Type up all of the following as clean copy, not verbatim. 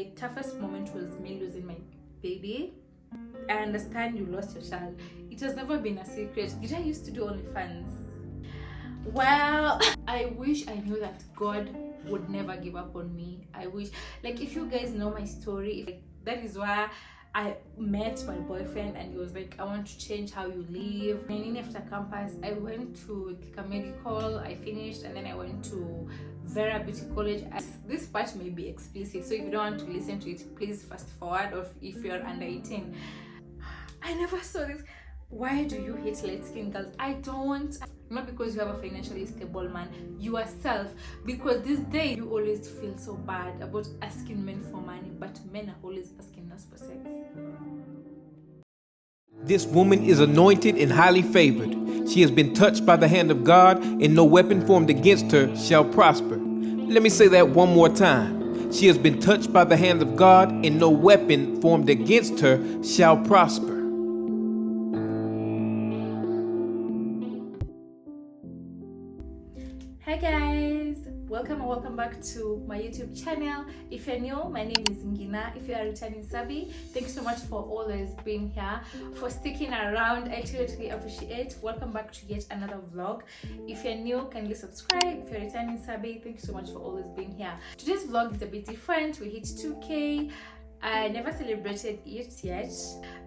The toughest moment was me losing my baby. I understand you lost your child. It has never been a secret. Did I used to do OnlyFans? Well, I wish I knew that God would never give up on me. I wish, like, if you guys know my story, that is why I met my boyfriend and he was like, I want to change how you live. And in after campus, I went to Thika Medical, I finished, and then I went to Vera Beauty College. This part may be explicit, so if you don't want to listen to it, please fast forward, or if you're under 18. I never saw this. Why do you hate light-skinned girls? I don't. Not because you have a financially stable man, yourself. Because this day you always feel so bad about asking men for money, but men are always asking us for sex. This woman is anointed and highly favored. She has been touched by the hand of God, and no weapon formed against her shall prosper. Let me say that one more time. She has been touched by the hand of God, and no weapon formed against her shall prosper. Hi guys, welcome back to my YouTube channel. If you're new, my name is Ngina. If you are returning Sabi, thanks so much for always being here, for sticking around. I truly appreciate. Welcome back to yet another vlog. If you're new, kindly subscribe. If you're returning Sabi, thanks so much for always being here. Today's vlog is a bit different. We hit 2K. I never celebrated it yet.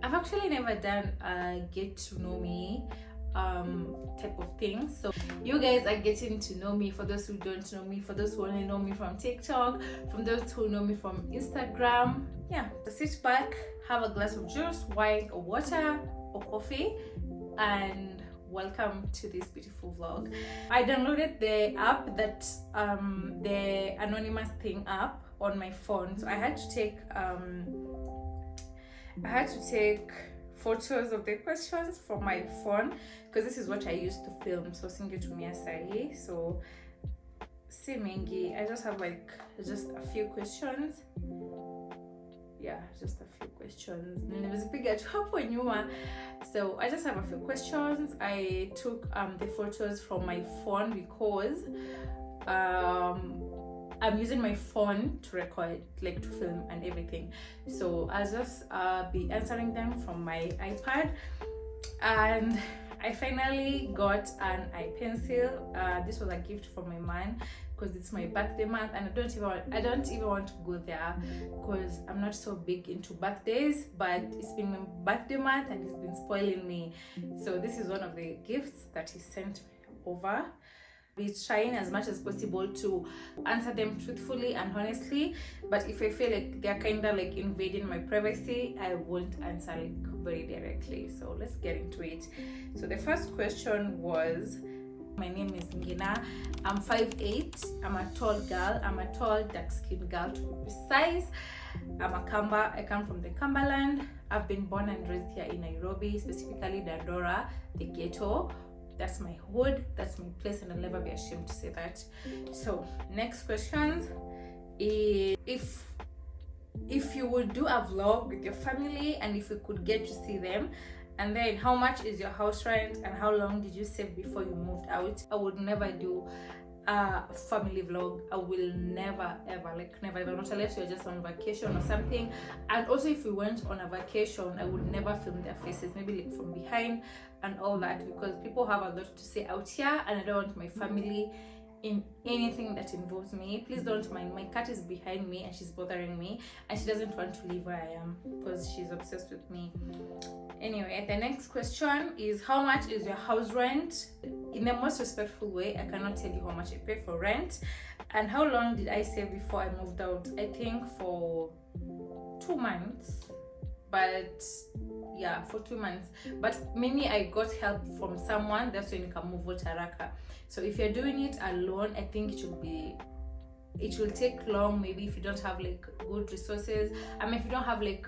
I've actually never done a get to know me type of thing, so you guys are getting to know me. For those who don't know me, for those who only know me from TikTok, from those who know me from Instagram, yeah, just sit back, have a glass of juice, wine or water or coffee, and welcome to this beautiful vlog. I downloaded the app, that the anonymous thing app, on my phone, so I had to take photos of the questions from my phone, because this is what I used to film. So singe tumia sahi, so si mingi. I just have just a few questions. Yeah, just a few questions. So I just have a few questions. I took the photos from my phone because I'm using my phone to record, like to film and everything. So I'll just be answering them from my iPad. And I finally got an eye pencil. This was a gift from my man because it's my birthday month, and I don't even want to go there because I'm not so big into birthdays, but it's been my birthday month and he's been spoiling me. So this is one of the gifts that he sent over. Be trying as much as possible to answer them truthfully and honestly, but if I feel like they're kind of like invading my privacy, I won't answer like very directly. So let's get into it. So the first question was, my name is Ngina, I'm 5'8", I'm a tall girl, I'm a tall dark-skinned girl to be precise. I come from the Cumberland. I've been born and raised here in Nairobi, specifically Dandora, the ghetto. That's my hood, that's my place, and I'll never be ashamed to say that. So next question is, if you would do a vlog with your family and if you could get to see them, and then how much is your house rent and how long did you save before you moved out? I would never do a family vlog. I will never ever, never ever, not unless you're just on vacation or something. And also, if we went on a vacation, I would never film their faces, maybe like from behind and all that, because people have a lot to say out here and I don't want my family in anything that involves me. Please don't mind, my cat is behind me and she's bothering me and she doesn't want to leave where I am because she's obsessed with me. Anyway, the next question is, how much is your house rent? In the most respectful way, I cannot tell you how much I pay for rent. And how long did I save before I moved out? I think for 2 months. But yeah, for 2 months. But mainly I got help from someone. That's when you can move out haraka. So if you're doing it alone, I think it will take long. Maybe if you don't have like good resources, if you don't have like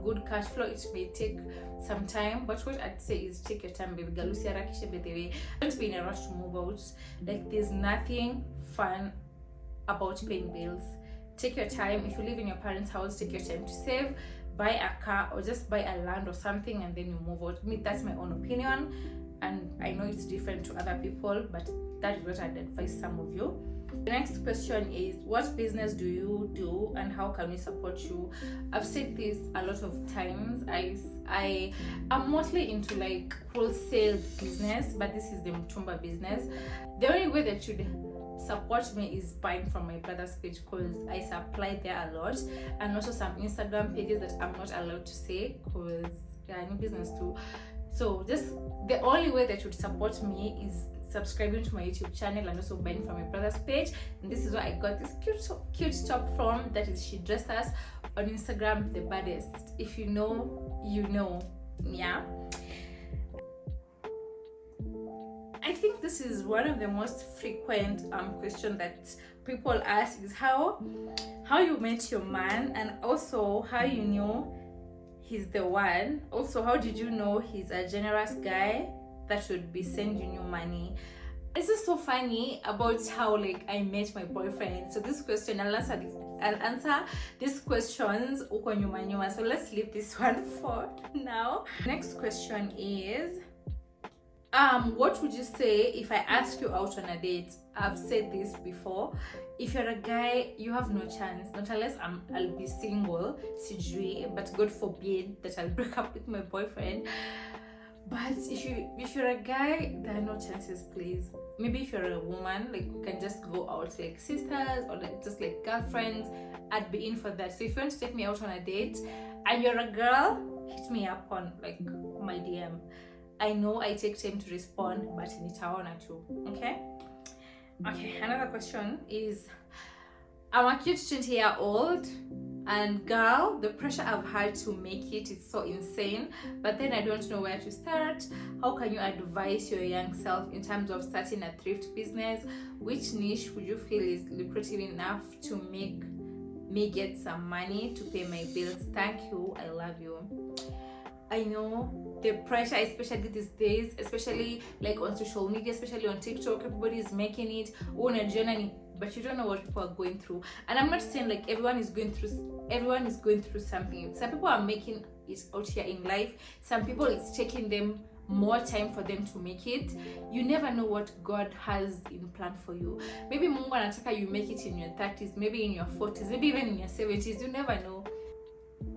good cash flow, it may take some time. But what I'd say is, take your time, baby girl. Don't be in a rush to move out. Like, there's nothing fun about paying bills. Take your time. If you live in your parents' house, take your time to save, buy a car or just buy a land or something, and then you move out. That's my own opinion, and I know it's different to other people, but that is what I'd advise some of you. The next question is, what business do you do and how can we support you? I've said this a lot of times. I am mostly into like wholesale business, but this is the Mutumba business. The only way that should support me is buying from my brother's page, because I supply there a lot, and also some Instagram pages that I'm not allowed to say because I need business too. So just the only way that would support me is subscribing to my YouTube channel and also buying from my brother's page. And this is where I got this cute top from. That is She Dressed Us on Instagram, the baddest. If you know, you know. Yeah. I think this is one of the most frequent question that people ask is how you met your man, and also how you knew he's the one. Also, how did you know he's a generous guy that should be sending you money? It's just so funny about how like I met my boyfriend. So this question, I'll answer these questions uko nyuma nyuma. So let's leave this one for now. Next question is, what would you say if I ask you out on a date? I've said this before. If you're a guy, you have no chance, not unless I'll be single, sijui, but God forbid that I'll break up with my boyfriend. But if you're a guy, there are no chances, please. Maybe if you're a woman, like you can just go out like sisters or like just like girlfriends, I'd be in for that. So if you want to take me out on a date and you're a girl, hit me up on like my DM. I know I take time to respond, but nitaona too. Okay, another question is, I'm a cute 20-year-old, and girl, the pressure I've had to make it is so insane, but then I don't know where to start. How can you advise your young self in terms of starting a thrift business? Which niche would you feel is lucrative enough to make me get some money to pay my bills? Thank you, I love you. I know the pressure, especially these days, especially like on social media, especially on TikTok, everybody is making it on a journey, but you don't know what people are going through. And I'm not saying like everyone is going through something. Some people are making it out here in life. Some people, it's taking them more time for them to make it. You never know what God has in plan for you. Maybe Mungu anataka you make it in your 30s, maybe in your 40s, maybe even in your 70s. You never know.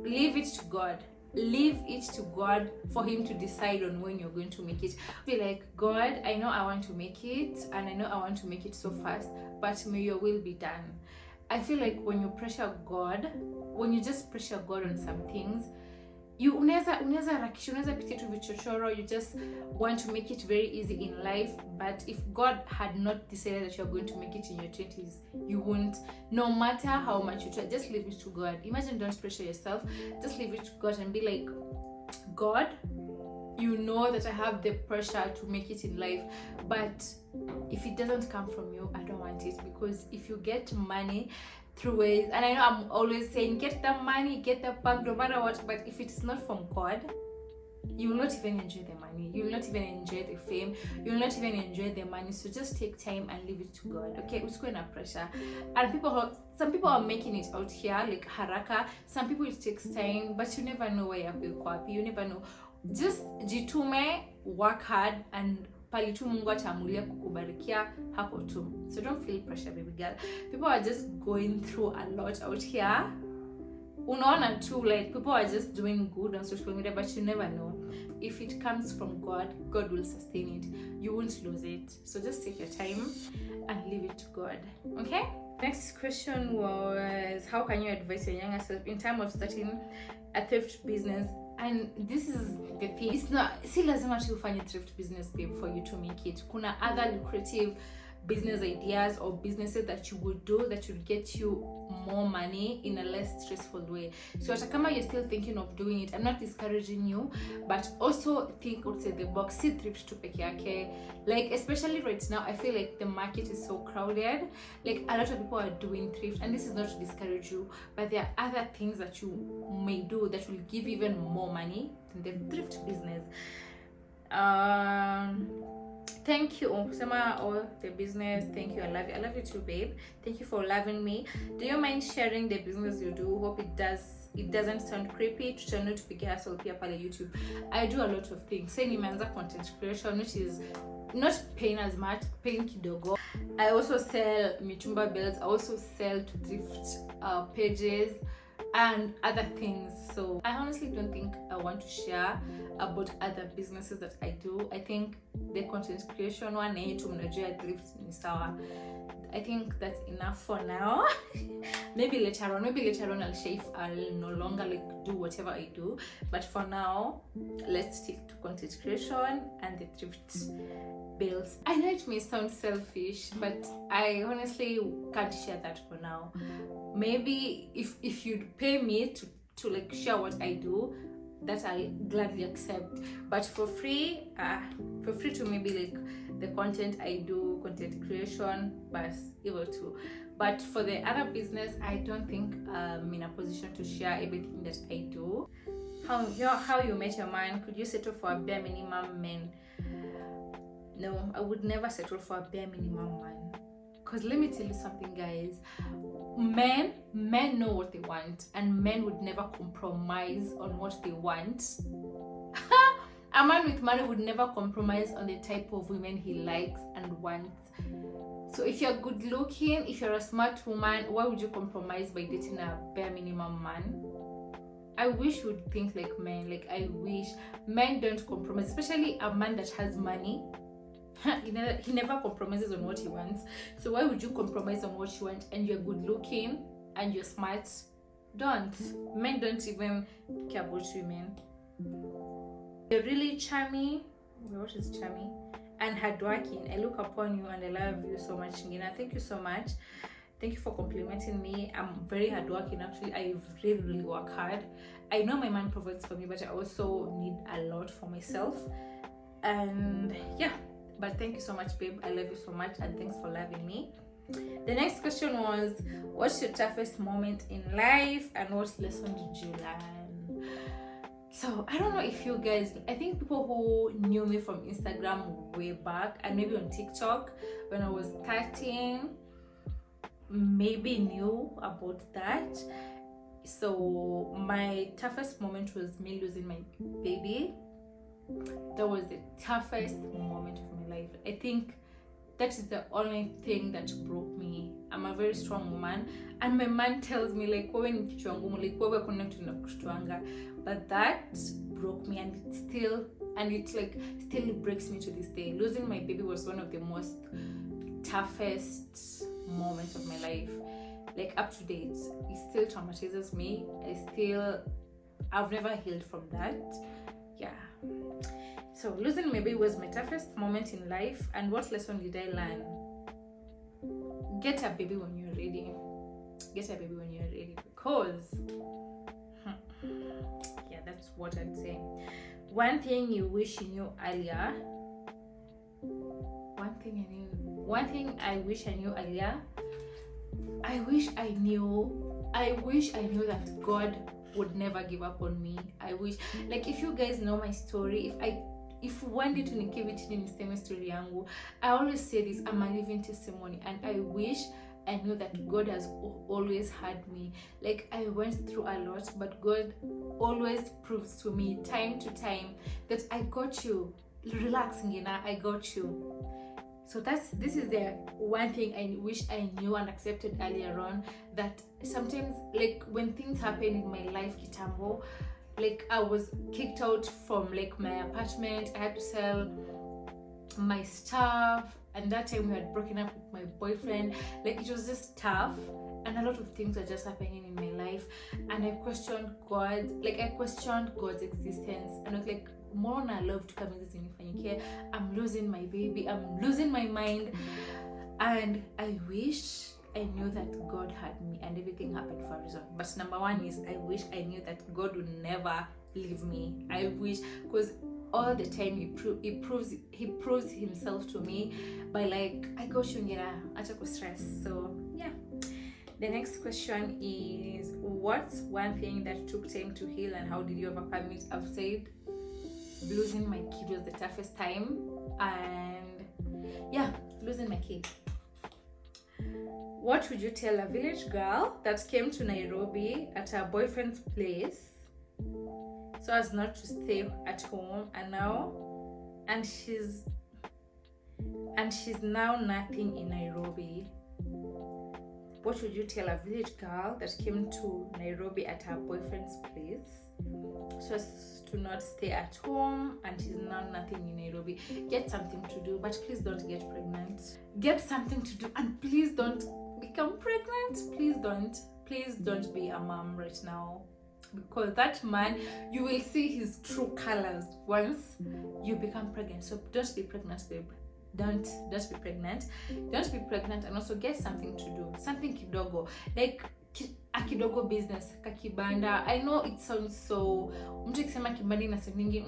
Leave it to God. Leave it to God for him to decide on when you're going to make it. Be like, God, I know I want to make it, and I know I want to make it so fast, but may your will be done. I feel like when you pressure God, when you just pressure God on some things, you unaweza pitia tu vichochoro. You just want to make it very easy in life, but if God had not decided that you're going to make it in your 20s, you won't. No matter how much you try, just leave it to God. Imagine, don't pressure yourself, just leave it to God and be like, God, you know that I have the pressure to make it in life, but if it doesn't come from you, I don't want it. Because if you get money through ways, and I know I'm always saying get the money, get the bag, no matter what, but if it's not from God, you will not even enjoy the money, you will not even enjoy the fame, you will not even enjoy the money. So just take time and leave it to God, okay? It's going to pressure. And some people are making it out here like haraka. Some people it takes time, but you never know where you're going. You never know. Just jitume, work hard, and palitu Mungu atamulia kukubarikia hapo tu. So don't feel pressure, baby girl. People are just going through a lot out here. Unaona too, like people are just doing good on social media, but you never know. If it comes from God, God will sustain it. You won't lose it. So just take your time and leave it to God. Okay? Next question was, how can you advise your younger self in terms of starting a thrift business? And this is the thing. It's not, si lazima tu ufanye thrift business babe for you to make it. Kuna other lucrative business ideas or businesses that you would do that would get you more money in a less stressful way. So hata kama you're still thinking of doing it, I'm not discouraging you, but also think outside the box. See thrift tu peke yake. Like especially right now, I feel like the market is so crowded. Like a lot of people are doing thrift, and this is not to discourage you, but there are other things that you may do that will give even more money than the thrift business. Thank you, Sema, or the business. Thank you. I love you too, babe. Thank you for loving me. Do you mind sharing the business you do? Hope it doesn't sound creepy. Channel to pick hustle pia pale YouTube. I do a lot of things. Say nimeanza content creation, which is not paying as much, paying kidogo. I also sell mitumba belts. I also sell to thrift pages and other things. So I honestly don't think I want to share about other businesses that I do. I think the content creation one to mnajua thrift ni sawa. I think that's enough for now. maybe later on I'll share if I'll no longer like do whatever I do, but for now let's stick to content creation and the thrift bills. I know it may sound selfish, but I honestly can't share that for now. Maybe if you'd pay me to like share what I do, that I'll gladly accept, but for free to maybe like the content I do, content creation, but able to. But for the other business, I don't think I'm in a position to share everything that I do. How you met your man? Could you settle for a bare minimum man? No, I would never settle for a bare minimum man. Because let me tell you something, guys. Men know what they want, and men would never compromise on what they want. A man with money would never compromise on the type of women he likes and wants. So if you're good looking, if you're a smart woman, why would you compromise by dating a bare minimum man? I wish you would think like men. Like, I wish men don't compromise, especially a man that has money. He never compromises on what he wants. So why would you compromise on what you want and you're good looking and you're smart? Don't. Men don't even care about women. You're really charming. What is charming? And hardworking. I look upon you and I love you so much, Ngina. Thank you so much. Thank you for complimenting me. I'm very hardworking. Actually, I really work hard. I know my man provides for me, but I also need a lot for myself. And yeah, but thank you so much, babe. I love you so much, and thanks for loving me. The next question was, what's your toughest moment in life and what lesson did you learn? So I don't know if you guys, I think people who knew me from Instagram way back and maybe on TikTok when I was 13 maybe knew about that. So my toughest moment was me losing my baby. That was the toughest moment of my life. I think that is the only thing that broke me. I'm a very strong woman, and my man tells me like, but that broke me, and it still breaks me to this day. Losing my baby was one of the most toughest moments of my life. Like, up to date, it still traumatizes me. I've never healed from that. Yeah. So losing my baby was my toughest moment in life. And what lesson did I learn? Get a baby when you're ready. Get a baby when you're ready, because yeah, that's what I'd say. One thing you wish you knew earlier. One thing I wish I knew earlier. I wish I knew that God would never give up on me. I wish, like, if you guys know my story, if one day tunikiviti niseme story yangu, I always say this, I'm a living testimony, and I wish I knew that God has always had me. Like, I went through a lot, but God always proves to me time to time that I got you. Relax, Ngina, I got you. So this is the one thing I wish I knew and accepted earlier on, that sometimes, like, when things happen in my life, kitambo, like, I was kicked out from like my apartment, I had to sell my stuff, and that time we had broken up with my boyfriend. Like, it was just tough, and a lot of things were just happening in my life, and I questioned God's existence, and I was like, Mona loved coming this in. I'm losing my baby, I'm losing my mind, and I wish I knew that God had me and everything happened for a reason. But number one is, I wish I knew that God would never leave me. I wish, because all the time he proves himself to me by like, I got you, Ngina, acha stress. So yeah. The next question is, what's one thing that took time to heal and how did you overcome it? I've said losing my kid was the toughest time, and yeah, losing my kid. What would you tell a village girl that came to Nairobi at her boyfriend's place so as not to stay at home, and she's and she's now nothing in Nairobi, what would you tell a village girl that came to Nairobi at her boyfriend's place so as to not stay at home and she's now nothing in Nairobi? Get something to do, but please don't get pregnant. Get something to do, and please don't become pregnant. Please don't be a mom right now, because that man, you will see his true colors once you become pregnant. So don't be pregnant, babe. Don't be pregnant. Don't be pregnant, and also get something to do, something kidogo, like a kidogo business, kakibanda. I know it sounds so, mtu akisema kibanda inasemingi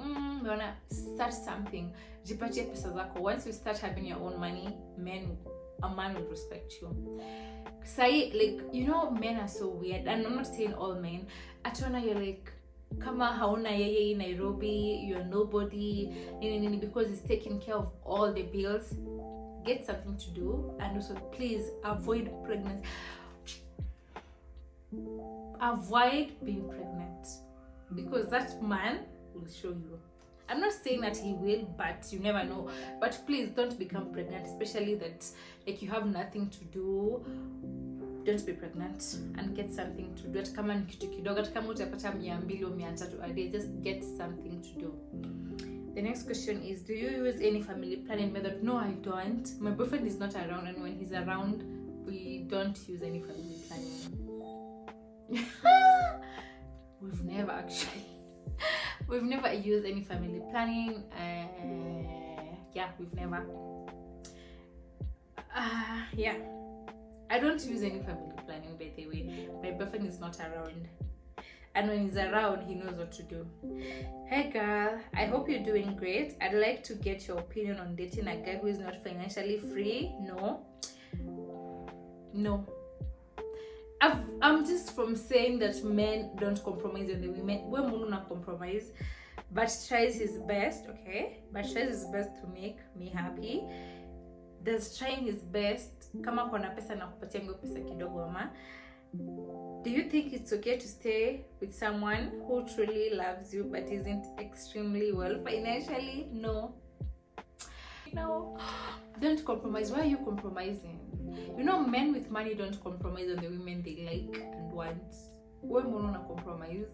wanna start something, jipatie pesa zako. Once you start having your own money, a man will respect you. Say, like, you know, men are so weird, and I'm not saying all men. Atona, you're like, kama hauna yeye in Nairobi, you're nobody, because he's taking care of all the bills. Get something to do, and also please avoid pregnancy. Avoid being pregnant, because that man will show you. I'm not saying that he will, but you never know. But please don't become pregnant, especially that like you have nothing to do. Don't be pregnant, and get something to do. Kama ni kitu kidogo, kama utapata 200 au 300 a day, just get something to do. The next question is, do you use any family planning method? No, I don't. My boyfriend is not around, and when he's around, we don't use any family planning. We've never used any family planning. We've never. I don't use any family planning, by the way. My boyfriend is not around, and when he's around, he knows what to do. Hey girl, I hope you're doing great. I'd like to get your opinion on dating a guy who is not financially free. No. I'm just from saying that men don't compromise on the women. We're not compromise, but tries his best, okay? But tries his best to make me happy. Does trying his best. Kama kona pesa na kupatia ngo pesa kidogo ama. Do you think it's okay to stay with someone who truly loves you but isn't extremely well financially? No. Don't compromise. Why are you compromising? You know, men with money don't compromise on the women they like and want. Why not compromise?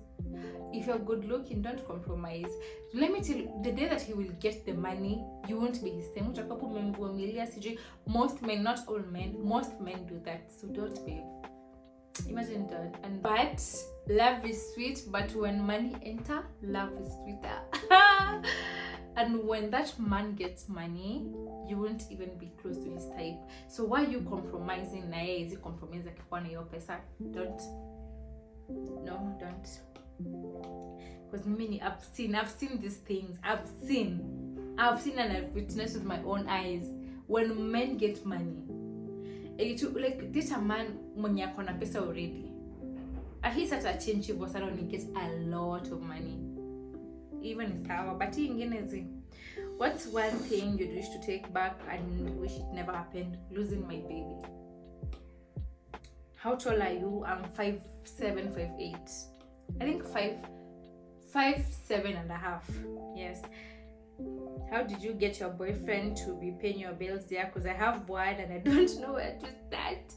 If you're good looking, don't compromise. Let me tell you, the day that he will get the money, you won't be his thing. Most men, not all men, most men do that. So don't, babe. Imagine that. But love is sweet, but when money enter, love is sweeter. And when that man gets money, you won't even be close to his type. So why are you compromising? Is it compromise your pesa? Don't. No, don't. Because I've seen these things. I've seen and I've witnessed with my own eyes when men get money. Like this a man mwenye akona pesa already. At least at a change he was around, he gets a lot of money. Even in Sawa. But what's one thing you'd wish to take back and wish it never happened? Losing my baby. How tall are you? I'm 5'7", 5'8". I think 5'7.5". Yes. How did you get your boyfriend to be paying your bills there? Because I have one and I don't know where to start.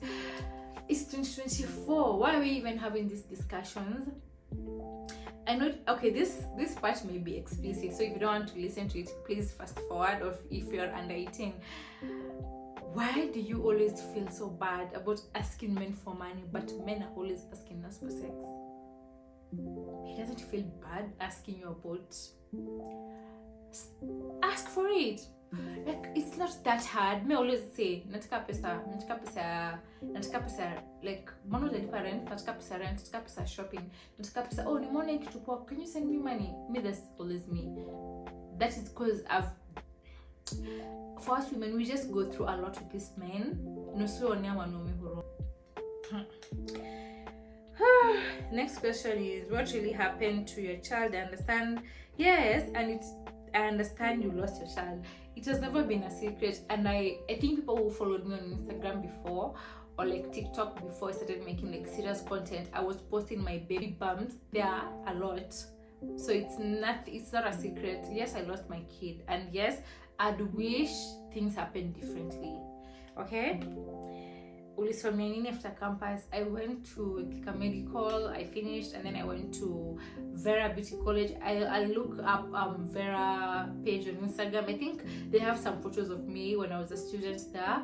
It's 2024. Why are we even having these discussions? I know, okay, this part may be explicit, so if you don't want to listen to it, please fast forward, or if you're under 18. Why do you always feel so bad about asking men for money, but men are always asking us for sex? He doesn't feel bad asking you about. Ask for it. Like, it's not that hard. Me always say, nataka pesa, like, mano delipa rent, nataka pesa shopping, nataka pesa, oh, nimone kitu poa, can you send me money? Me, that's always me. That is because for us women, we just go through a lot with these men. Next question is, what really happened to your child? I understand. Yes, and I understand you lost your child. It has never been a secret, and I think people who followed me on Instagram before, or like TikTok before I started making like serious content, I was posting my baby bumps there a lot. So it's not a secret. Yes, I lost my kid, and yes, I'd wish things happened differently. Okay, ulisomea nini after campus? I went to Thika Medical, I finished, and then I went to Vera Beauty College. I look up Vera page on Instagram. I think they have some photos of me when I was a student there.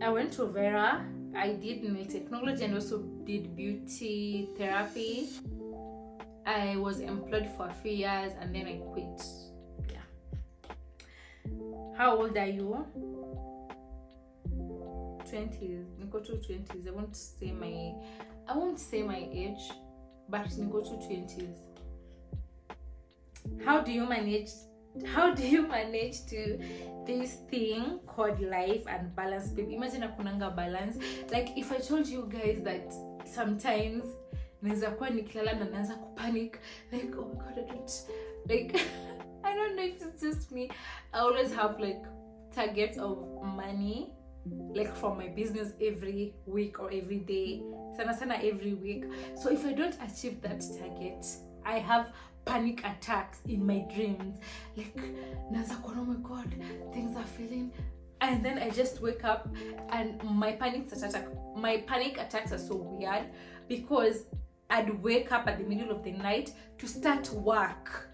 I went to Vera. I did nail technology and also did beauty therapy. I was employed for 3 years and then I quit. Yeah. How old are you? 20s. Niko to 20s. I won't say my age, but niko to 20s. How do you manage to this thing called life and balance, baby? Imagine akunanga balance. Like if I told you guys that sometimes naweza kuwa nikilala na naanza kupanic, like oh my god, I don't know if it's just me. I always have like targets of money, like from my business every week or every day, sana every week. So if I don't achieve that target, I have panic attacks in my dreams. Like naanza kuwa, oh my god, things are failing, and then I just wake up and my panic attacks are so weird because I'd wake up at the middle of the night to start work.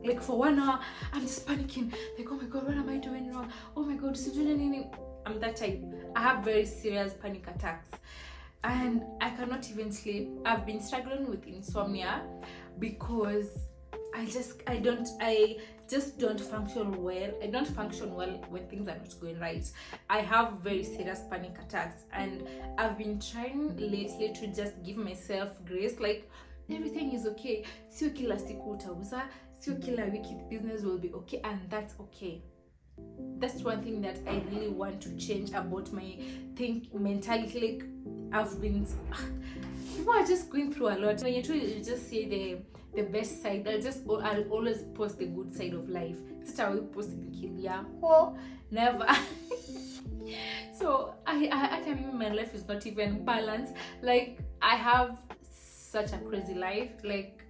Like for 1 hour, I'm just panicking. Like, oh my god, what am I doing wrong? Oh my god, I'm that type. I have very serious panic attacks. And I cannot even sleep. I've been struggling with insomnia because I just don't function well. I don't function well when things are not going right. I have very serious panic attacks, and I've been trying lately to just give myself grace. Like everything is okay. Sio kila siku utauza, sio kila wiki business will be okay, and that's okay. That's one thing that I really want to change about my mentality. Like people are just going through a lot. When you just say the best side, I'll always post the good side of life. That's how we post in Kilia. Oh, never. So I can mean my life is not even balanced. Like I have such a crazy life, like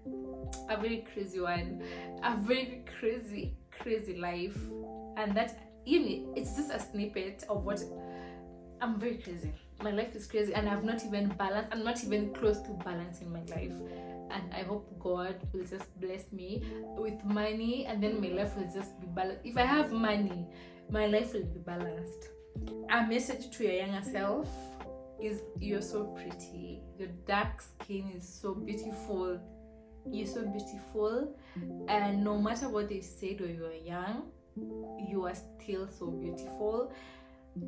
a very crazy one, a very crazy life, and that it's just a snippet of what I'm very crazy. My life is crazy, and I've not even balanced. I'm not even close to balancing my life. And I hope God will just bless me with money, and then my life will just be balanced. If I have money, my life will be balanced. A message to your younger self is you're so pretty. Your dark skin is so beautiful. You're so beautiful, and no matter what they said when you were young, you are still so beautiful.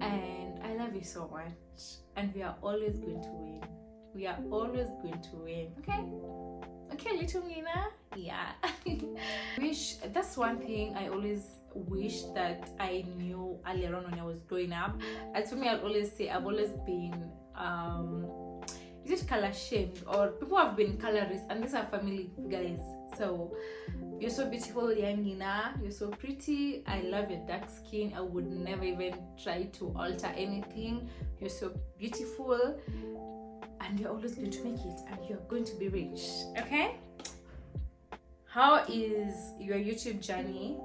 And I love you so much, and we are always going to win. We are always going to win. Okay, little Nina. Yeah. That's one thing I always wish that I knew earlier on when I was growing up. As for me, I'll always say I've always been is it color shamed, or people have been colorist, and these are family guys. So you're so beautiful, young Nina. You're so pretty. I love your dark skin. I would never even try to alter anything. You're so beautiful, and you're always going to make it, and you're going to be rich. Okay? How is your YouTube journey?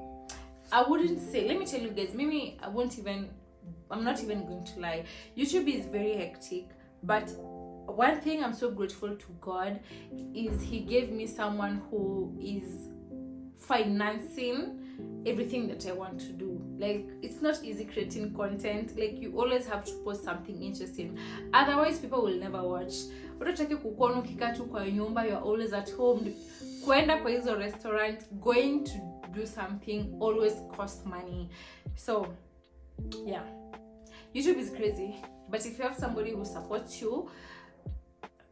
I wouldn't say, let me tell you guys, maybe I'm not even going to lie. YouTube is very hectic, but one thing I'm so grateful to God is He gave me someone who is financing everything that I want to do. Like, it's not easy creating content. Like, you always have to post something interesting, otherwise people will never watch. Utachaki kukuona ukikaa tu kwa nyumba, you're always at home. Kwenda kwa hizo restaurant, going to do something always costs money. So yeah, YouTube is crazy, but if you have somebody who supports you,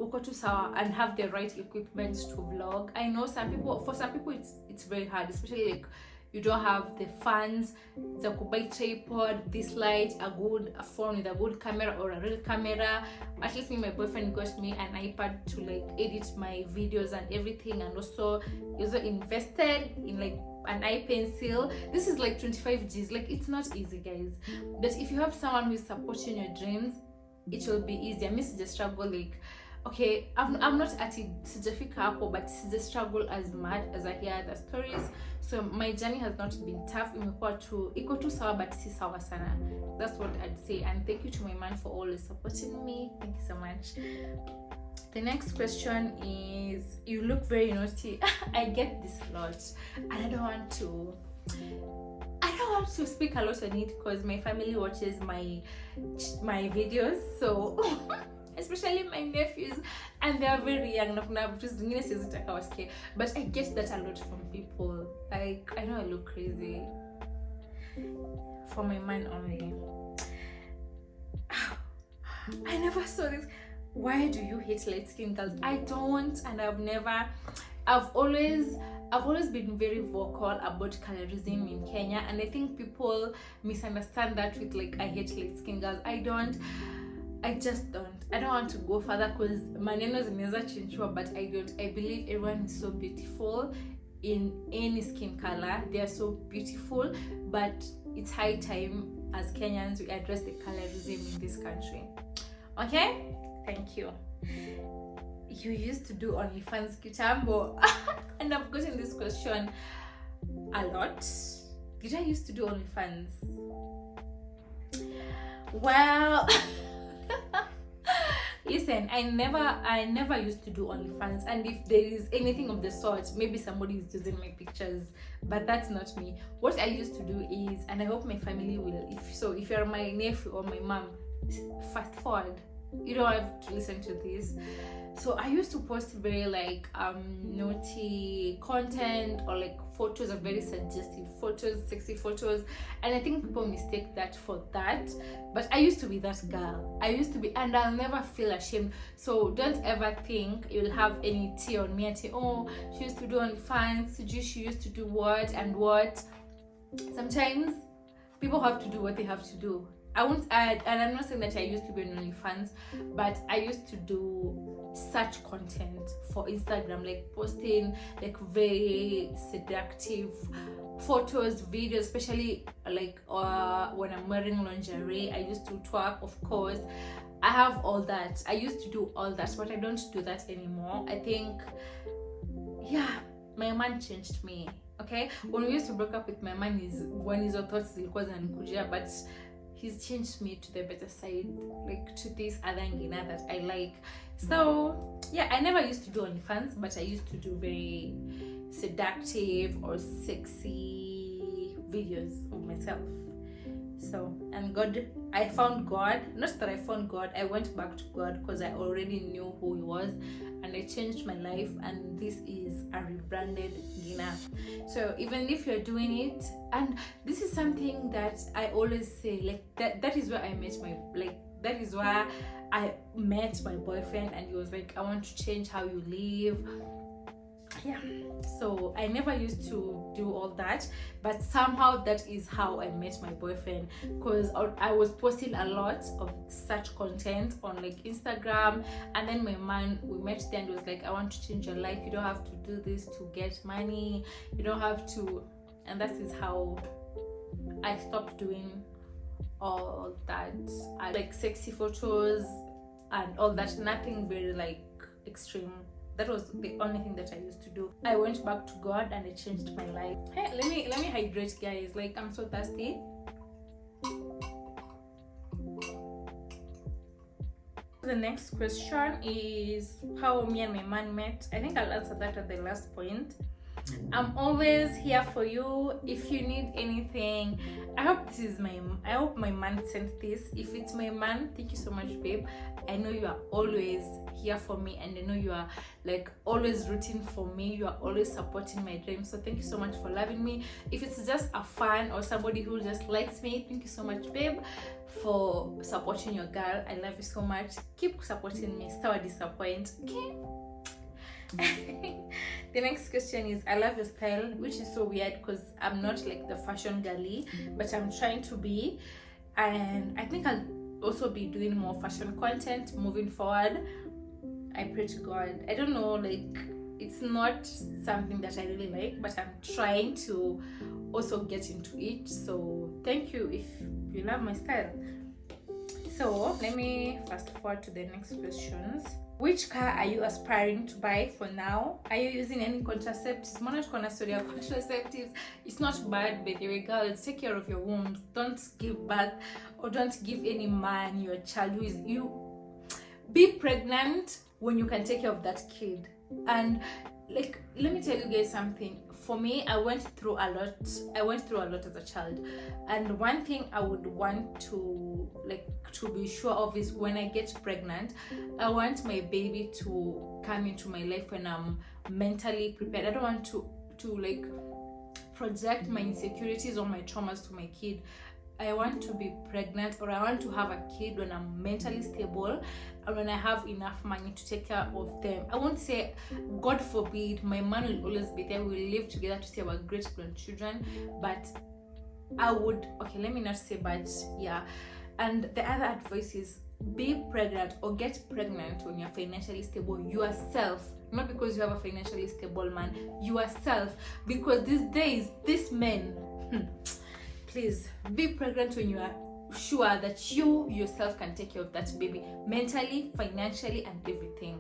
uko tu sawa, and have the right equipment to vlog. I know for some people it's very hard, especially like you don't have the funds to buy tripod, this light, a phone with a good camera or a real camera. At least me, my boyfriend got me an iPad to like edit my videos and everything, and also invested in like an iPencil. This is like 25 G's. Like, it's not easy, guys, but if you have someone who is supporting your dreams, it will be easier. I miss the struggle. Like, okay, I'm not at it sijafika hapo, but the struggle as much as I hear the stories. So my journey has not been tough, imekuwa tu iko tu sawa but si sawa sana. That's what I'd say. And thank you to my man for always supporting me. Thank you so much. The next question is, you look very naughty. I get this a lot, and I don't want to speak a lot on it because my family watches my videos, so especially my nephews, and they are very young. But I get that a lot from people. Like, I know I look crazy. For my man only. I never saw this. Why do you hate light skin girls? I don't, and I've always been very vocal about colorism in Kenya, and I think people misunderstand that with like I hate light skin girls. I just don't. I don't want to go further because maneno zinaweza chinchwa, but I don't. I believe everyone is so beautiful in any skin color. They are so beautiful, but it's high time as Kenyans we address the colorism in this country. Okay? Thank you. You used to do OnlyFans kitambo. And I've gotten this question a lot. Did I used to do OnlyFans? Well, listen, I never used to do OnlyFans, and if there is anything of the sort, maybe somebody is using my pictures, but that's not me. What I used to do is, and I hope my family will, if you're my nephew or my mom, fast forward, you don't have to listen to this. So I used to post very like naughty content, or like photos of very suggestive photos, sexy photos, and I think people mistake that for that. But I used to be that girl. I used to be, and I'll never feel ashamed. So don't ever think you'll have any tea on me and say, oh, she used to do OnlyFans, she used to do what and what. Sometimes people have to do what they have to do. And I'm not saying that I used to be on OnlyFans, but I used to do such content for Instagram, like posting like very seductive photos, videos, especially like when I'm wearing lingerie. I used to twerk, of course. I have all that. I used to do all that, but I don't do that anymore. I think, yeah, my man changed me. Okay, when we used to break up with my man, one is thoughts but he's changed me to the better side, like to this other Ngina that I like. So yeah, I never used to do OnlyFans, but I used to do very seductive or sexy videos of myself. So, and God, I found God. Not that I found God, I went back to God because I already knew who He was, and I changed my life, and this is a rebranded Gina. So even if you're doing it, and this is something that I always say, like that is where I met that is where I met my boyfriend, and he was like, I want to change how you live. Yeah, so I never used to do all that, but somehow that is how I met my boyfriend, because I was posting a lot of such content on like Instagram, and then my man, we met there and he was like, I want to change your life, you don't have to do this to get money, you don't have to, and that is how I stopped doing all that. I like sexy photos and all that, nothing very like extreme. That was the only thing that I used to do. I went back to God and it changed my life. Hey, let me hydrate, guys. Like, I'm so thirsty. The next question is how me and my man met. I think I'll answer that at the last point. I'm always here for you if you need anything. I hope my man sent this. If it's my man, thank you so much, babe. I know you are always here for me, and I know you are like always rooting for me. You are always supporting my dreams. So thank you so much for loving me. If it's just a fan or somebody who just likes me, thank you so much, babe, for supporting your girl. I love you so much. Keep supporting me. Never disappoint. Okay. The next question is, I love your style, which is so weird because I'm not like the fashion girly, but I'm trying to be, and I think I'll also be doing more fashion content moving forward. I pray to God. I don't know, like it's not something that I really like, but I'm trying to also get into it. So thank you if you love my style. So let me fast forward to the next questions. Which car are you aspiring to buy for now? Are you using any contraceptives? Contraceptives. It's not bad, by the way, girls. Take care of your wombs. Don't give birth or don't give any man your child who is you. Be pregnant when you can take care of that kid. And like, let me tell you guys something. For me, I went through a lot as a child, and one thing I would want to be sure of is when I get pregnant, I want my baby to come into my life when I'm mentally prepared. I don't want to like project my insecurities or my traumas to my kid. I want to be pregnant, or I want to have a kid when I'm mentally stable and when I have enough money to take care of them. I won't say, God forbid, my man will always be there, we'll live together to see our great grandchildren, but I would, okay, let me not say, but yeah. And the other advice is be pregnant or get pregnant when you're financially stable yourself, not because you have a financially stable man, yourself, because these days, these men, please be pregnant when you are sure that you yourself can take care of that baby mentally, financially, and everything.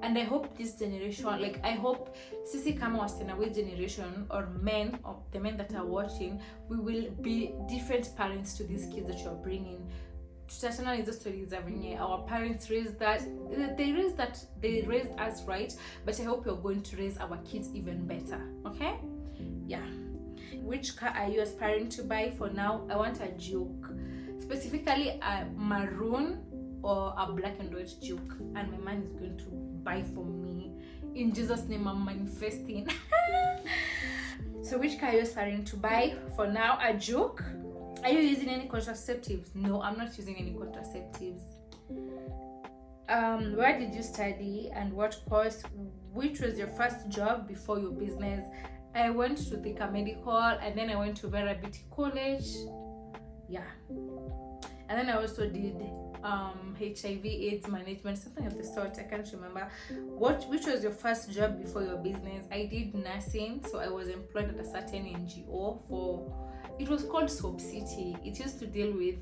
And I hope this generation, like I hope sisi kama wasichana generation, or men, or the men that are watching, we will be different parents to these kids that you're bringing. Tutatana hizo stories za venye our parents raised they raised us right, but I hope you're going to raise our kids even better. Okay? Yeah. Which car are you aspiring to buy for now? I want a Juke, specifically a maroon or a black and white Juke, and my man is going to buy for me. In Jesus' name, I'm manifesting. So which car are you aspiring to buy for now? A Juke. Are you using any contraceptives? No, I'm not using any contraceptives. Where did you study and what course? Which was your first job before your business? I went to Thika Medical, and then I went to Vera Beauty College. Yeah. And then I also did HIV AIDS management, something of the sort. I can't remember. Which was your first job before your business? I did nursing, so I was employed at a certain NGO it was called Soap City. It used to deal with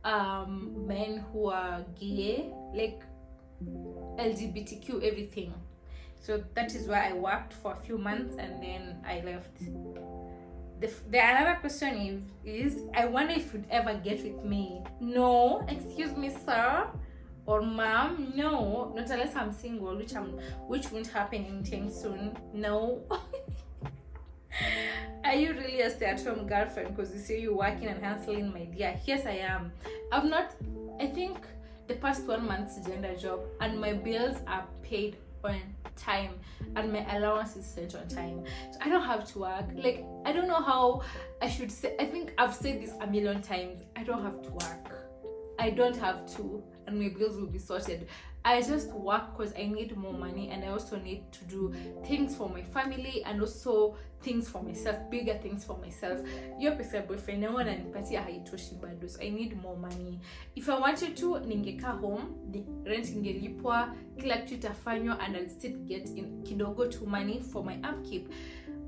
men who are gay, like LGBTQ, everything. So that is where I worked for a few months, and then I left. The another question is I wonder if you'd ever get with me. No, excuse me, sir or ma'am. No, not unless I'm single, which won't happen anytime soon. No. Are you really a stay-at-home girlfriend? Because you say you're working and hustling, my dear. Yes, I am. I think the past 1 month's gender job, and my bills are paid on time, and my allowance is sent on time, so I don't have to work. Like, I don't know how I should say. I think I've said this a million times. I don't have to work. I don't have to, and my bills will be sorted. I just work because I need more money, and I also need to do things for my family and also things for myself, bigger things for myself. Your pesa boyfriend naona nanipatia haitoshi bado, so I need more money. If I wanted to, ningekaa home, rent ingelipwa, kila kitu itafanywa, and I'll still get in kidogo to money for my upkeep.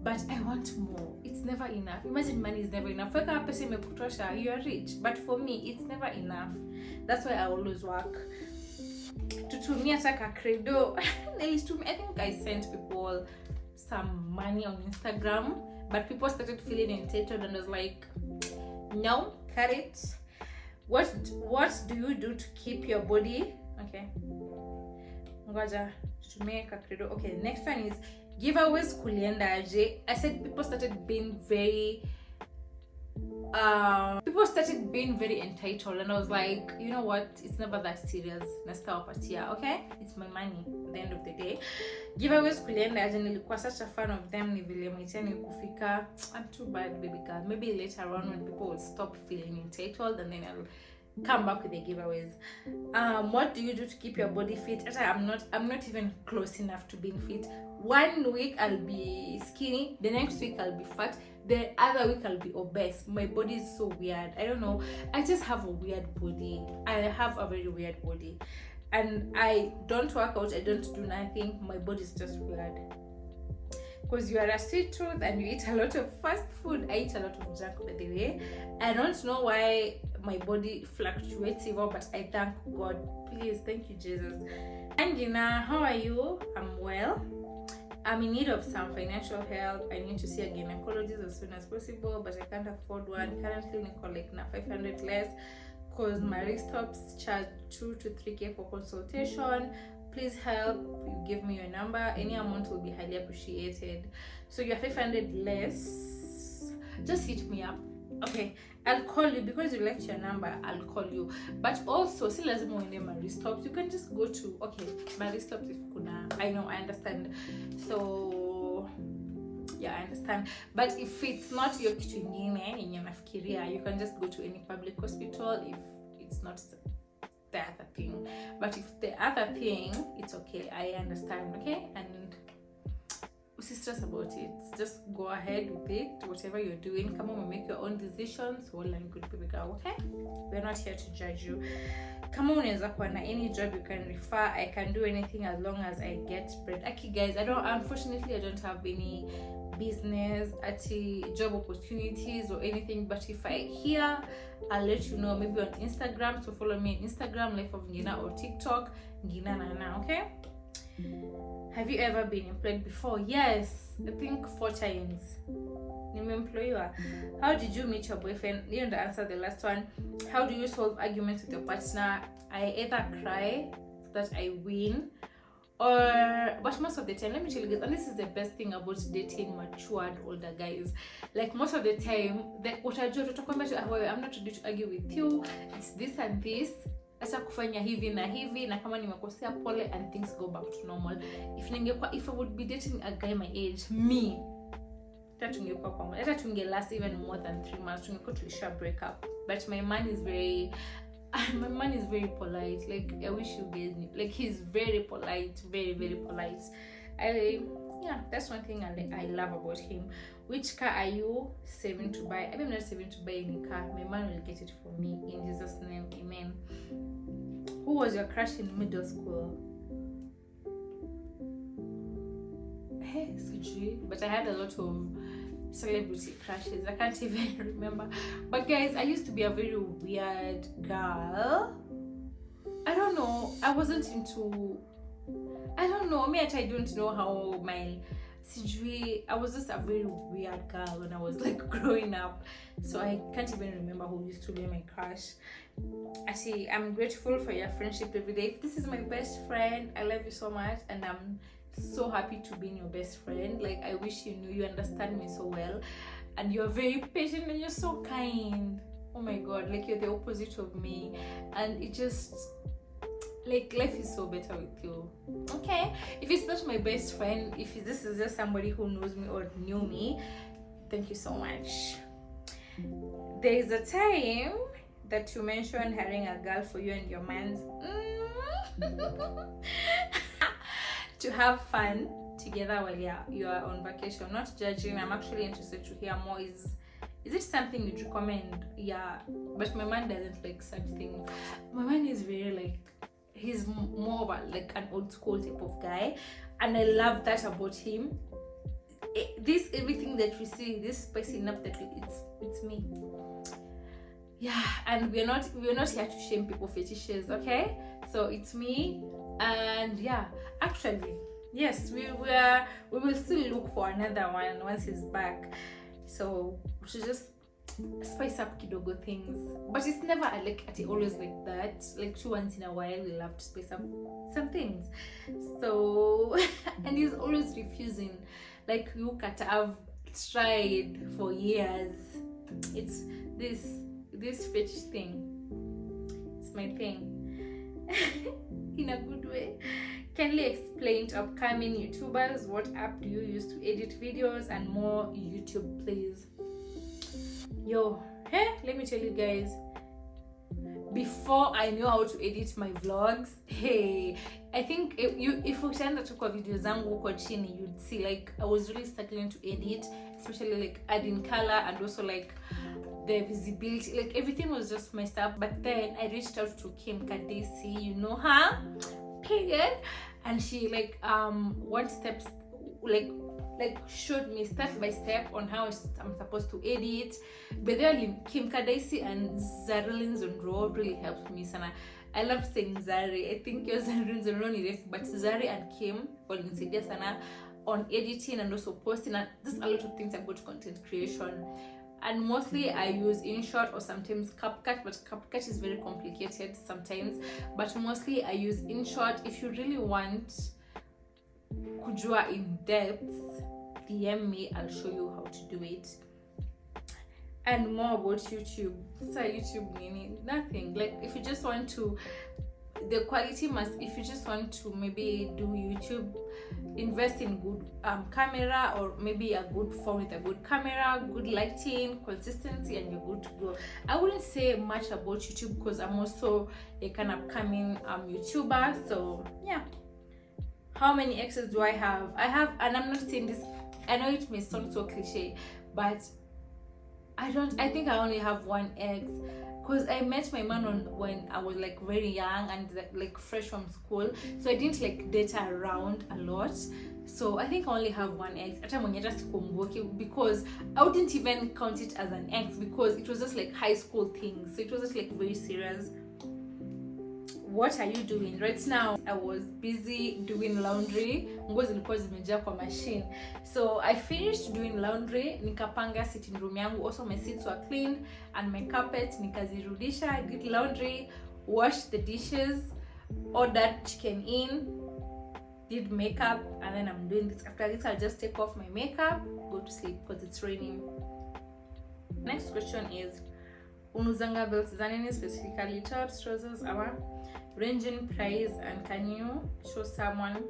But I want more. It's never enough. Imagine money is never enough. Weka pesa imekutosha, you are rich. But for me, it's never enough. That's why I always work. Tutumia taka credo. I think I sent people some money on Instagram, but people started feeling entitled, and I was like, no, cut it. What do you do to keep your body? Okay. Ngoja tutumia ka credo. Okay, next one is giveaways kulienda aje. I said people started being very entitled, and I was like, you know what, it's never that serious. Okay, it's my money at the end of the day. Giveaways kulienda aje, nilikuwa such a fan of them, ni vile maitani kufika. I'm too bad, baby girl. Maybe later on when people will stop feeling entitled, and then I'll come back with the giveaways. What do you do to keep your body fit? I'm not even close enough to being fit. 1 week I'll be skinny, the next week I'll be fat, the other week I'll be obese. My body is so weird. I don't know. I just have a weird body. I have a very weird body, and I don't work out. I don't do nothing. My body is just weird. Because you are a sweet tooth and you eat a lot of fast food. I eat a lot of junk, by the way. I don't know why my body fluctuates, but I thank God. Please, thank you, Jesus. Angina, how are you? I'm well. I'm in need of some financial help. I need to see a gynecologist as soon as possible, but I can't afford one. Currently, Nicole, like na 500 less because my stops charge 2 to 3K for consultation. Please help. You give me your number. Any amount will be highly appreciated. So you're 500 less. Just hit me up. Okay, I'll call you because you left your number. I'll call you. But also, see, lazima uende Marie Stops. You can just go to Marie Stops if kuna. I know, I understand. So yeah, I understand. But if it's not your kitu ingine yenye unafikiria, you can just go to any public hospital if it's not the other thing. But if the other thing, it's okay. I understand. Okay, and stress about it. Just go ahead with it. Whatever you're doing, come on and make your own decisions. Well and good baby girl, okay? We're not here to judge you. Come on, any job you can refer. I can do anything as long as I get spread. Okay, guys, unfortunately I don't have any business job opportunities or anything, but if I hear, I'll let you know, maybe on Instagram. So follow me on Instagram, Life of Ngina, or TikTok, Ngina Nana, okay? Have you ever been employed before? Yes, I think 4 times. Employer. How did you meet your boyfriend? You don't answer the last one. How do you solve arguments with your partner? I either cry so that I win, but most of the time, let me tell you guys, and this is the best thing about dating matured older guys. Like most of the time, what I do, I'm not ready to argue with you. It's this and this. Acha kufanya hivi na hivi, na kama nimekosea pole, and things go back to normal. If I would be dating a guy my age, me, that tunge last even more than 3 months. Tulisha break up. But my man is very polite. Like I wish you guys knew. Like he's very polite, very very polite. That's one thing I love about him. Which car are you saving to buy? I'm not saving to buy any car. My man will get it for me in Jesus' name. Amen. Who was your crush in middle school? Hey, but I had a lot of celebrity crushes. I can't even remember. But guys, I used to be a very weird girl. I don't know. I wasn't into. I don't know. I don't know how my. I was just a very weird girl when I was like growing up, so I can't even remember who used to be my crush. Actually, I'm grateful for your friendship every day. This is my best friend. I love you so much, and I'm so happy to be your best friend. Like I wish you knew, you understand me so well, and you're very patient and you're so kind. Oh my God, like you're the opposite of me, and it just. Like life is so better with you. Okay, if it's not my best friend, if this is just somebody who knows me or knew me, thank you so much. There is a time that you mentioned having a girl for you and your man to have fun together while you are on vacation. Not judging, I'm actually interested to hear more. Is it something you'd recommend? Yeah, but my man doesn't like such things. My man is very like, he's more of an old school type of guy, and I love that about him. Everything that we see, this spicing up that it's me. Yeah, and we're not here to shame people fetishes, okay? So it's me, and yeah, actually, yes, we will still look for another one once he's back. So we should just spice up kidogo things, but it's never always like that. Like 2 once in a while we love to spice up some things. So and he's always refusing. Like you have tried for years. It's this fetish thing. It's my thing. In a good way. Kindly explain to upcoming YouTubers what app do you use to edit videos and more YouTube, please. Let me tell you guys, before I knew how to edit my vlogs, I think if utaenda tu kwa video zangu huko chini, you'd see like I was really struggling to edit, especially like adding color and also like the visibility, like everything was just messed up. But then I reached out to Kim Kadesi, you know her, period, and she like one steps like showed me step by step on how I'm supposed to edit. But then Kim Kardashian and Zarlin Zondro really helped me sana. I love saying Zari. I think yours and Rinzoloni, but Zari and Kim walinisaidia sana on editing and also posting, and just a lot of things about content creation. And mostly I use InShot or sometimes CapCut, but CapCut is very complicated sometimes. But mostly I use InShot. If you really want kujua in depth, DM me, I'll show you how to do it. And more about YouTube. So YouTube meaning nothing. Like if you just want to, the quality must, if you just want to maybe do YouTube, invest in good camera, or maybe a good phone with a good camera, good lighting, consistency, and you're good to go. I wouldn't say much about YouTube because I'm also like an upcoming YouTuber. So yeah. How many exes do I have? I have, and I'm not saying this, I know it may sound so cliche, but I think I only have one ex, because I met my man when I was like very young and like fresh from school, so I didn't like date around a lot. So I think I only have one ex, because I wouldn't even count it as an ex because it was just like high school things, so it was just like very serious. What are you doing right now? I was busy doing laundry. Nguo zilikuwa zimejaa kwa machine. So I finished doing laundry, nikapanga sitting room yangu. Also my seats were cleaned and my carpet nikazirudisha. I did laundry, washed the dishes, ordered chicken in, did makeup, and then I'm doing this. After this I'll just take off my makeup, go to sleep because it's raining. Next question is, unuzanga belts za nini, specifically tops, trousers, ama range in price, and can you show someone,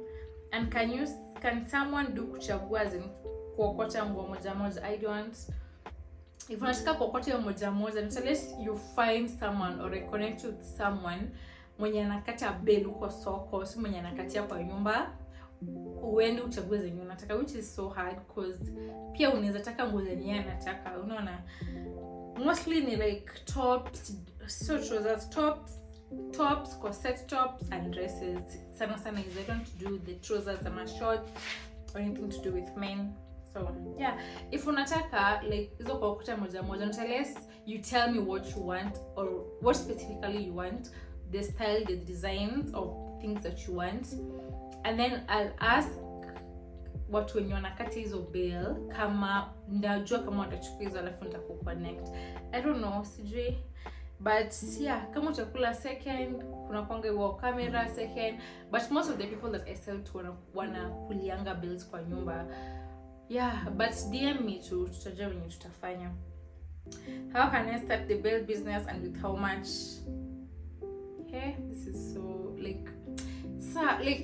and can someone do kuchagua zin kuokota nguo moja moja? I don't. If unataka kuokota moja moja, unless you find someone or connect with someone mwenye anakata bale uko soko, si mwenye anakatia kwa nyumba, uende uchague zenye unataka, which is so hard because pia unaweza taka nguo zenye anataka, unaona. Mostly ni like tops, so trousers, tops, corset tops, and dresses. Sana is I don't do the trousers and my shorts or anything to do with men. So yeah, if unataka like hizo kwa kuta moja moja, unless you tell me what you want or what specifically you want, the style, the designs of things that you want, and then I'll ask watu wenye wanakata hizo bill kama ndajua kama watachukua hizo alafu nitakuconnect. I don't know, sijui. But yeah, kama utakula second, kuna kwanga hiyo camera second, but most of the people that I sell to wana kulianga bills kwa nyumba. Yeah, but DM me too, tutajua venye tutafanya. How can I start the bill business and with how much? Okay, this is so like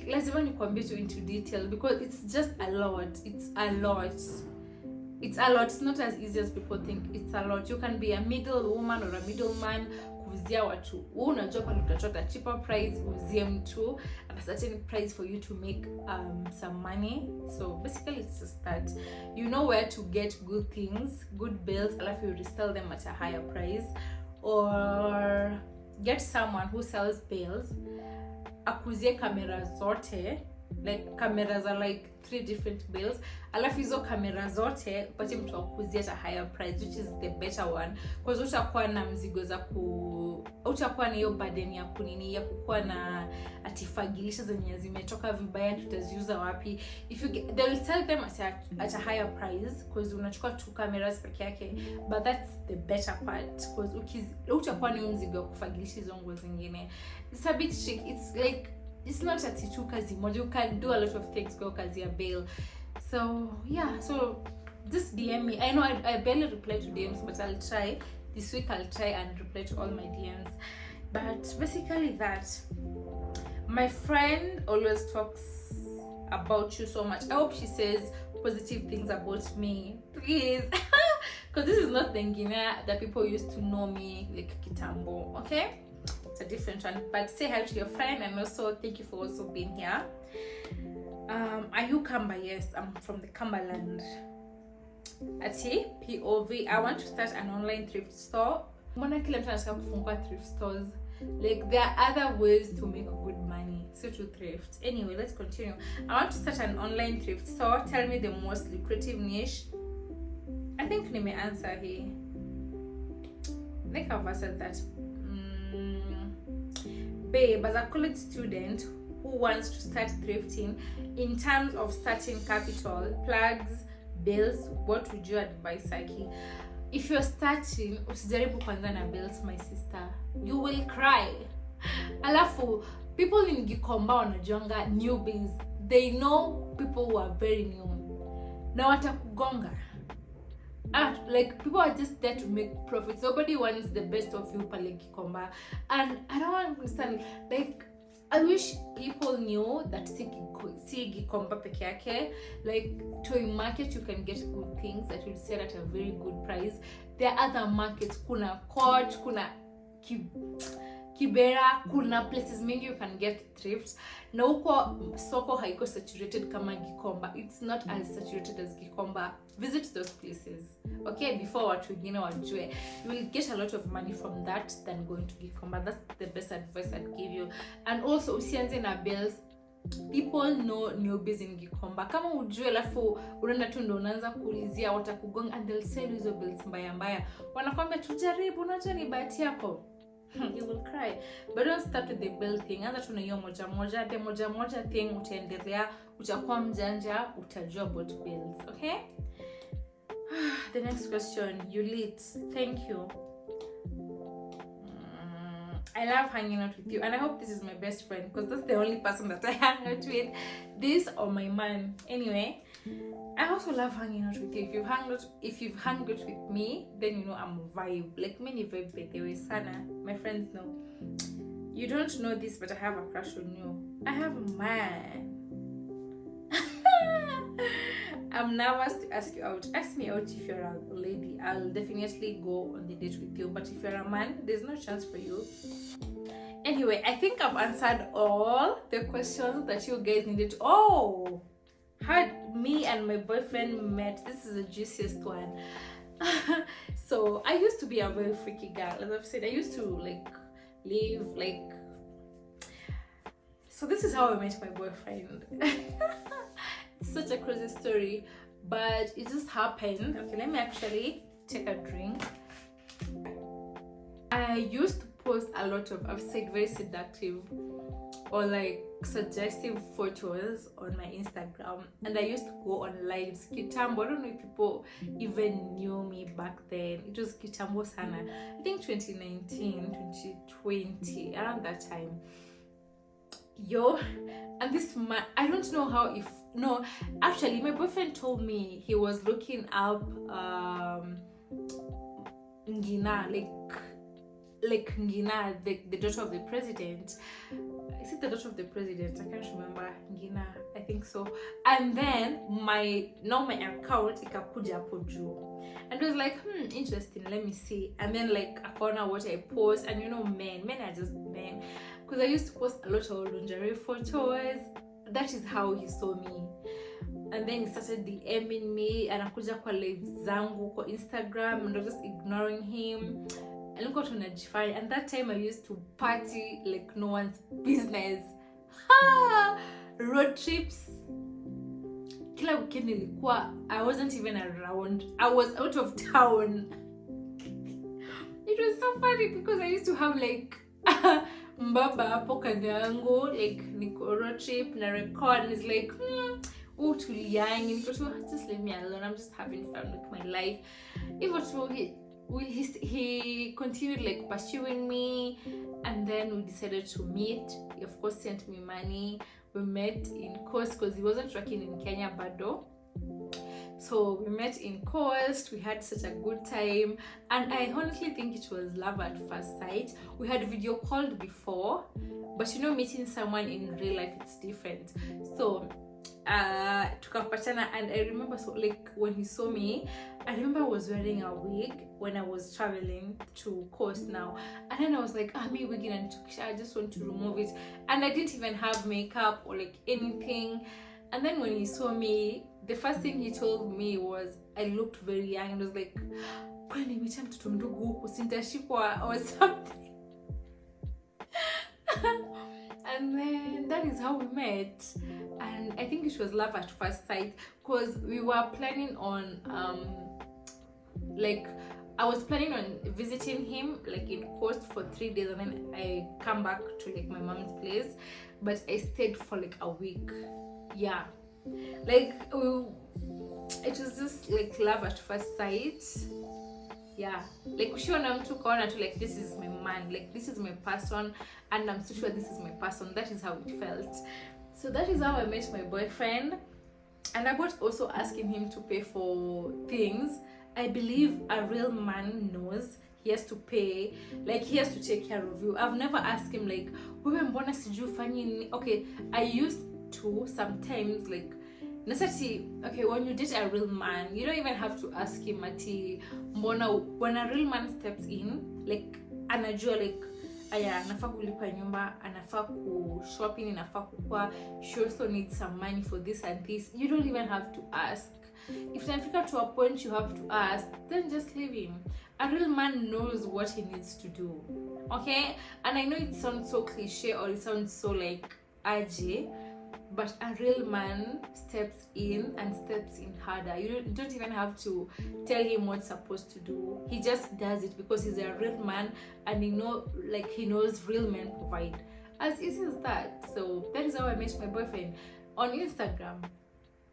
lazima nikwambie tu into detail because it's just a lot. It's not as easy as people think. It's a lot. You can be a middle woman or a middleman kuuzia watu. Unajua kwa utachota cheaper price uuzie mtu at a certain price for you to make some money. So basically it's just that you know where to get good things, good bills, alafu you resell them at a higher price, or get someone who sells bills akuzie kamera zote, like cameras are like 3 different bills, alafu hizo kamera zote upate mtu akuzia at a higher price, which is the better one, because utakuwa na mzigo za utakuwa na hiyo burden ya kunini ya kukuwa na atifagilisha zenye zimetoka vibaya, tutaziuza wapi. If you get, they will sell them at a higher price because unachukua 2 cameras peke yake, but that's the better part because utakuwa na mzigo wa kufagilisha hizo nguo zingine. It's a bit tricky. It's like it's not a titu kazi moja. You can do a lot of things kwa kazi ya bail. So yeah, so just DM me. I know I barely reply to DMs, but I'll try. This week I'll try and reply to all my DMs. But basically that. My friend always talks about you so much. I hope she says positive things about me. Please. Because this is not the Guinea that people used to know me like kitambo. Okay? It's a different one. But say hi to your friend, and also thank you for also being here. Are you Kamba? Yes, I'm from the Kambaland. Ati POV. I want to start an online thrift store. Mbona kila mtu anataka kufungua thrift stores? Like there are other ways to make good money, so to thrift. Anyway, let's continue. I want to start an online thrift store. Tell me the most lucrative niche. I think let me answer here. Like I've answered that. babe, as a college student who wants to start thrifting, in terms of starting capital, plugs, bills, what would you advise, Aki? If you're starting, usijaribu kwanza na bills, my sister. You will cry. Alafu, people in Gikomba wanajuanga newbies. They know people who are very new. Na watakugonga. Like, people are just there to make profits. Nobody wants the best of you pale Gikomba. And I don't understand. Like, I wish people knew that si Gikomba peke yake. Like, toy market, you can get good things that you'll sell at a very good price. There are other markets, kuna Court, kuna Kibera, kuna places mingi you can get thrift. Na huko soko haiko saturated kama Gikomba. It's not as saturated as Gikomba. Visit those places, okay, before watu wengine wajue. You will get a lot of money from that than going to Gikomba. That's the best advice I'd give you. And also, usianze na bills. People know newbies in Gikomba. Kama ujue alafu unaenda tu ndo unaanza kuulizia, watakugonga and they'll sell you hizo bills mbaya mbaya. Wanakwambia tujaribu, unajua ni bahati yako. You will cry. But don't start with the bill thing. Anza tu na hiyo moja moja. The moja moja thing utaendelea, utakuwa mjanja, utajua about bills, okay? The next question, Yulit. Thank you. I love hanging out with you, and I hope this is my best friend, because that's the only person that I hang out with. This or my man. Anyway, I also love hanging out with you. If you've hung out with me, then you know I'm a vibe. Like, many vibe by the way, Sana. My friends know. You don't know this, but I have a crush on you. I have a man. I'm nervous to ask you out. Ask me out if you're a lady. I'll definitely go on the date with you. But if you're a man, there's no chance for you. Anyway, I think I've answered all the questions that you guys needed. Oh, how me and my boyfriend met. This is the juiciest one. So I used to be a very freaky girl. As I've said, I used to live so this is how I met my boyfriend. It's such a crazy story, but it just happened. Okay, let me actually take a drink. I used to post a lot of, I've said, very seductive or suggestive photos on my Instagram, and I used to go on lives. Kitambo, I don't know if people even knew me back then. It was Kitambo sana. I think 2019, 2020, around that time. And this man, I don't know how, actually my boyfriend told me he was looking up Ngina, like Ngina, the daughter of the president. Is it the daughter of the president? I can't remember. Ngina, I think so. And then my account ikakuja hapo juu, and it was like, interesting, let me see. And then akaona what I post, and men are just men, because I used to post a lot of lingerie photos. That is how he saw me. And then he started DMing me, and anakuja kwa live zangu kwa Instagram, and I was just ignoring him. And look what unajifanya. And that time I used to party like no one's business. Road trips. Kila weekend nilikuwa, I wasn't even around. I was out of town. It was so funny because I used to have mbaba hapo kando yangu, niko road trip na record, and it's like, tuliangi, niko tu, just leave me alone, I'm just having fun with my life. He continued pursuing me, and then we decided to meet. He of course sent me money. We met in Coast because he wasn't working in Kenya bado. So we met in Coast. We had such a good time, and I honestly think it was love at first sight. We had video called before, but meeting someone in real life, it's different. So tukapatana, and I remember when he saw me, I remember I was wearing a wig when I was traveling to Coast now, and then I was like, me wigging and I just want to remove it, and I didn't even have makeup or anything. And then when he saw me, the first thing he told me was I looked very young, and I was like, kwani nimechana mtoto mdogo huku, sintashikwa or something. And then that is how we met, and I think it was love at first sight, because we were planning on I was planning on visiting him like in Coast for 3 days, and then I come back to like my mom's place, but I stayed for like a week. Yeah, like it was just like love at first sight. Yeah, like ushiona mtu kaona tu like this is my man, like this is my person, and I'm so sure this is my person. That is how it felt. So that is how I met my boyfriend. And about also asking him to pay for things, I believe a real man knows he has to pay, like he has to take care of you. I've never asked him like, wewe mbona sijui ufanye nini? Okay, I used to sometimes like necessity. Okay, when you date a real man, you don't even have to ask him ati mbona. When a real man steps in, like anajua like aya anafaa kulipa nyumba, anafaa ku shopping, anafaa kukua, she also needs some money for this and this. You don't even have to ask. If you to a point you have to ask, then just leave him. A real man knows what he needs to do. Okay? And I know it sounds so cliche or it sounds so like AJ, but a real man steps in and steps in harder. You don't even have to tell him what's supposed to do. He just does it because he's a real man, and he knows real men provide. As easy as that. So that is how I met my boyfriend on Instagram.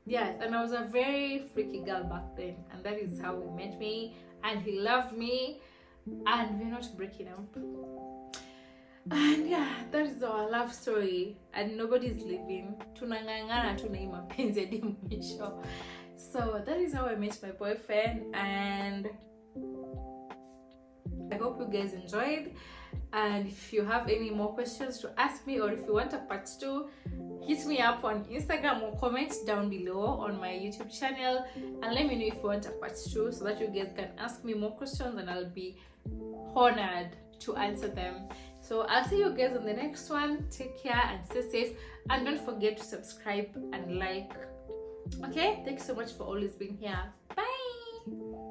Yeah, and I was a very freaky girl back then, and that is how he met me, and he loved me, and we're not breaking up. And yeah, that is our love story, and nobody's leaving. Tunangangana tunai mapenzi hadi mwisho. So that is how I met my boyfriend, and I hope you guys enjoyed. And if you have any more questions to ask me, or if you want a part 2, hit me up on Instagram or comment down below on my YouTube channel, and let me know if you want a part 2 so that you guys can ask me more questions, and I'll be honored to answer them. So I'll see you guys on the next one. Take care and stay safe, and don't forget to subscribe and like. Okay, thanks so much for always being here. Bye.